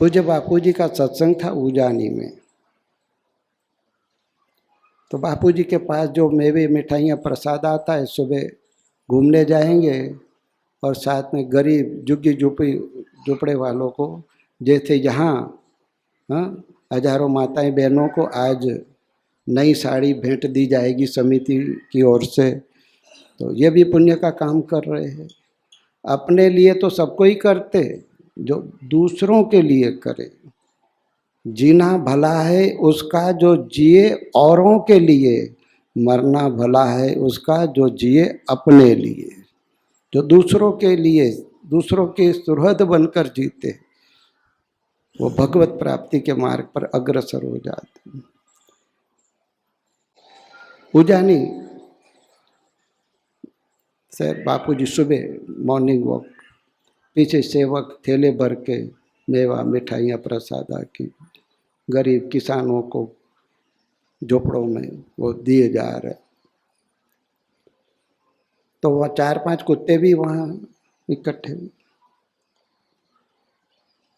पूज्य बापूजी का सत्संग था उजानी में। तो बापूजी के पास जो मेवे मिठाइयाँ प्रसाद आता है, सुबह घूमने जाएंगे और साथ में गरीब झुग्गी झुपड़े वालों को, जैसे यहाँ हजारों माताएं बहनों को आज नई साड़ी भेंट दी जाएगी समिति की ओर से, तो ये भी पुण्य का काम कर रहे हैं। अपने लिए तो सबको ही करते, जो दूसरों के लिए करे। जीना भला है उसका जो जिए औरों के लिए, मरना भला है उसका जो जिए अपने लिए। जो दूसरों के लिए, दूसरों के सुहृद बनकर जीते, वो भगवत प्राप्ति के मार्ग पर अग्रसर हो जाते हैं। उजानी से बापूजी सुबह मॉर्निंग वॉक, पीछे सेवक थैले भर के मेवा मिठाइयाँ प्रसादा की गरीब किसानों को झोपड़ों में वो दिए जा रहे। तो वह 4-5 कुत्ते भी वहाँ इकट्ठे।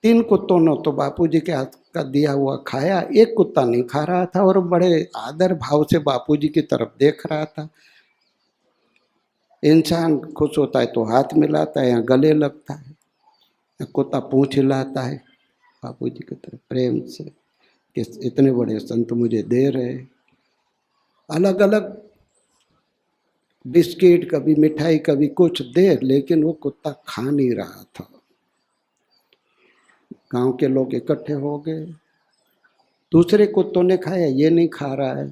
3 कुत्तों ने तो बापूजी के हाथ का दिया हुआ खाया, एक कुत्ता नहीं खा रहा था और बड़े आदर भाव से बापूजी की तरफ देख रहा था। इंसान खुश होता है तो हाथ मिलाता है या गले लगता है, या कुत्ता पूंछ हिलाता है बापूजी की तरफ प्रेम से कि इतने बड़े संत मुझे दे रहे। अलग अलग बिस्किट, कभी मिठाई, कभी कुछ दे, लेकिन वो कुत्ता खा नहीं रहा था। गांव के लोग इकट्ठे हो गए, दूसरे कुत्तों ने खाया, ये नहीं खा रहा है।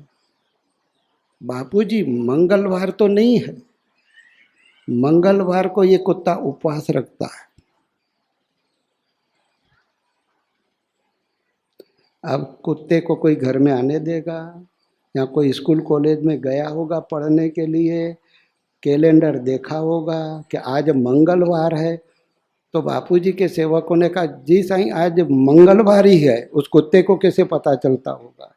बापूजी मंगलवार तो नहीं है, मंगलवार को ये कुत्ता उपवास रखता है। अब कुत्ते को कोई घर में आने देगा, या कोई स्कूल कॉलेज में गया होगा पढ़ने के लिए, कैलेंडर देखा होगा कि आज मंगलवार है, तो बापूजी के सेवकों ने कहा जी साईं आज मंगलवार ही है, उस कुत्ते को कैसे पता चलता होगा?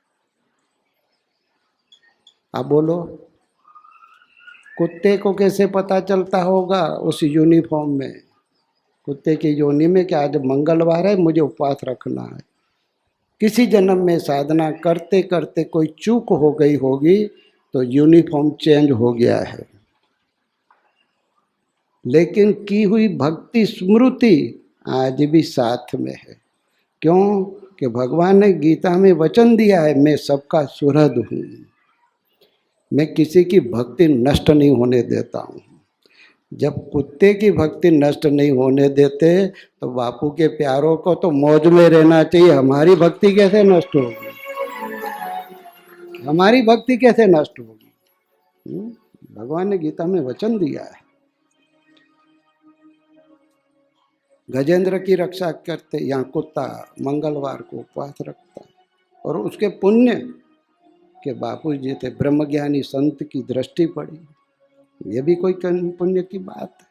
आप बोलो, कुत्ते को कैसे पता चलता होगा उस यूनिफॉर्म में, कुत्ते की योनि में कि आज मंगलवार है, मुझे उपवास रखना है। किसी जन्म में साधना करते करते कोई चूक हो गई होगी तो यूनिफॉर्म चेंज हो गया है, लेकिन की हुई भक्ति स्मृति आज भी साथ में है। क्यों? कि भगवान ने गीता में वचन दिया है, मैं सबका सुहृद हूँ, मैं किसी की भक्ति नष्ट नहीं होने देता हूँ। जब कुत्ते की भक्ति नष्ट नहीं होने देते तो बापू के प्यारों को तो मौज में रहना चाहिए। हमारी भक्ति कैसे नष्ट होगी? हमारी भक्ति कैसे नष्ट होगी? भगवान ने गीता में वचन दिया है, गजेंद्र की रक्षा करते, यहाँ कुत्ता मंगलवार को उपवास रखता है, और उसके पुण्य के बापू जी थे ब्रह्मज्ञानी संत की दृष्टि पड़ी, ये भी कोई पुण्य की बात है।